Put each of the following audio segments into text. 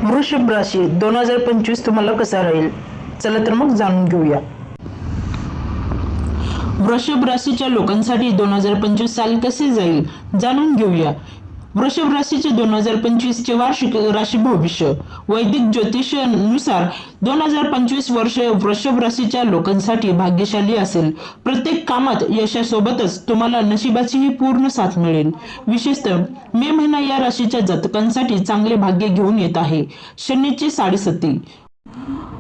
वृषभ राशी 2025 तुम्हाला कसा राहील? चला तर मग जाणून घेऊया. वृषभ राशीच्या लोकांसाठी 2025 साल कसे जाईल जाणून घेऊया. वृषभ राशीचे 2025 चे वार्षिक राशी भविष्य. वैदिक ज्योतिषानुसार 2025 वर्ष वृषभ राशीच्या लोकांसाठी भाग्यशाली असेल. प्रत्येक कामात यशासोबतच तुम्हाला नशिबाचीही पूर्ण साथ मिळेल. विशेषतः मे महिना या राशीच्या जातकांसाठी चांगले भाग्य घेऊन येत आहे. शनीची साडेसती.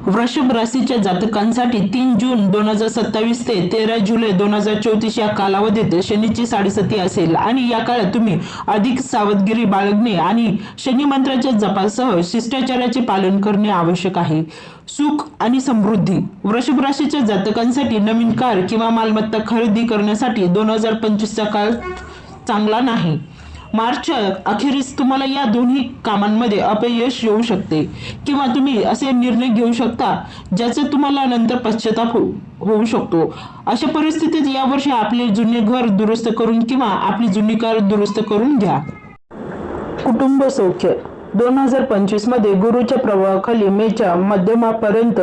वृषभ राशीच्या जातकांसाठी 3 जून 2027 ते 13 जुलै 2034 या कालावधीत शनीची साडेसती असेल आणि या काळात तुम्ही अधिक सावधगिरी बाळगणे आणि शनी मंत्राच्या जपासह शिष्टाचाराचे पालन करणे आवश्यक आहे. सुख आणि समृद्धी. वृषभ राशीच्या जातकांसाठी नवीन कार किंवा मालमत्ता खरेदी करण्यासाठी 2025 चा काळ चांगला नाही. मार्चच्या अखेरीस तुम्हाला या दोन्ही कामांमध्ये अपयश येऊ शकते किंवा तुम्ही असे निर्णय घेऊ शकता ज्याचा तुम्हाला नंतर पश्चाताप होऊ शकतो. अशा परिस्थितीत यावर्षी आपले जुने घर दुरुस्त करून किंवा आपली जुनी कार दुरुस्त करून घ्या. कुटुंब सौख्य. 2025 मध्ये गुरुच्या प्रभावाखाली मेच्या मध्यमापर्यंत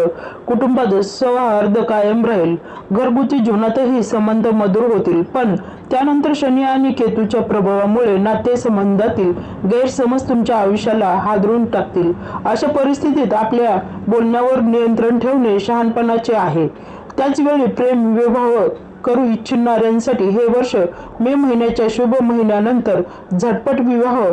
कुटुंबात सौहार्द कायम राहील. घरगुती जीवनातही संबंध मधुर होतील, पण त्यानंतर शनी आणि केतूच्या प्रभावामुळे नातेसंबंधातील गैरसमज तुमच्या आयुष्याला हादरून टाकतील. अशा परिस्थितीत आपल्या बोलण्यावर नियंत्रण ठेवणे शहाणपणाचे आहे. त्याचवेळी प्रेम विवाह करू इच्छिणाऱ्यांसाठी हे वर्ष मे महिन्याच्या शुभ महिन्यानंतर झटपट विवाह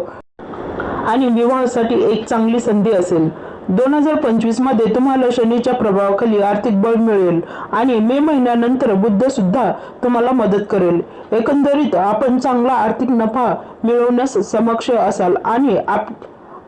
आणि विवाहासाठी एक चांगली संधी असेल. 2025 मध्ये तुम्हाला शनीच्या प्रभावाखाली आर्थिक बळ मिळेल आणि मे महिन्यानंतर बुध सुद्धा तुम्हाला मदत करेल. एकंदरीत आपण चांगला आर्थिक नफा मिळवण्यास सक्षम असाल आणि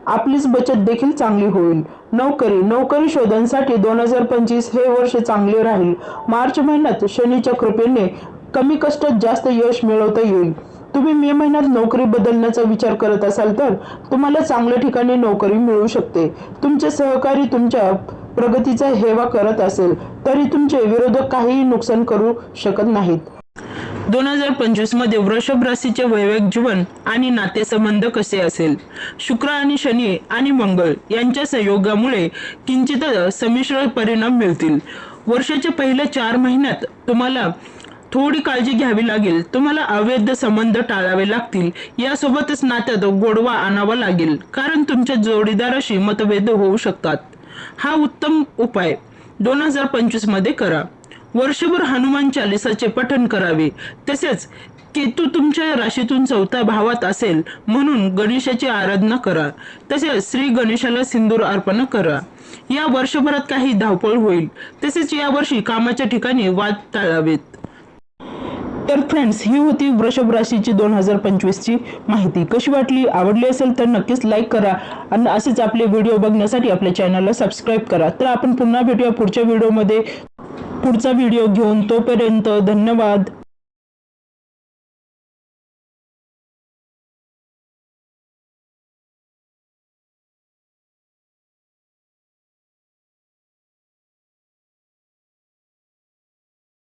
आपलीच बचत देखील चांगली होईल. नोकरी शोधांसाठी 2025 हे वर्ष चांगले राहील. मार्च महिन्यात शनीच्या कृपेने कमी कष्टात जास्त यश मिळवता येईल. तुम्ही मे महिन्यात नोकरी बदलण्याचा विचार करत असाल तर तुम्हाला चांगल्या ठिकाणी नोकरी मिळू शकते. तुमचे सहकारी तुमच्या प्रगतीचा हेवा करत असेल तरी तुमचे विरोधक काहीही नुकसान करू शकत नाहीत. 2025 मध्ये वृषभ राशीचे वैवाहिक जीवन आणि नातेसंबंध कसे असेल? शुक्र आणि शनी आणि मंगळ यांच्या संयोगामुळे किंचित संमिश्र परिणाम मिळतील. वर्षाच्या पहिल्या 4 महिन्यात तुम्हाला थोडी काळजी घ्यावी लागेल. तुम्हाला अवैध संबंध टाळावे लागतील. यासोबतच नात्यात गोडवा आणावा लागेल, कारण तुमच्या जोडीदाराशी मतभेद होऊ शकतात. हा उत्तम उपाय 2025 मध्ये करा. वर्षभर हनुमान चालीसाचे पठण करावे. तसेच केतू तुमच्या राशीतून 4थ्या भावात असेल म्हणून गणेशाची आराधना करा. तसेच श्री गणेशाला सिंदूर अर्पण करा. या वर्षभरात काही धावपळ होईल. तसेच या वर्षी कामाच्या ठिकाणी वाद टाळावेत. तर फ्रेंड्स, ही होती वृषभ राशीची 2025 ची माहिती. कशी वाटली? आवडली असेल तर नक्कीच लाईक करा आणि असेच आपले व्हिडिओ बघण्यासाठी आपल्या चॅनलला सबस्क्राईब करा. तर आपण पुन्हा भेटूया पुढच्या व्हिडिओमध्ये पुढचा व्हिडिओ घेऊन. तोपर्यंत धन्यवाद.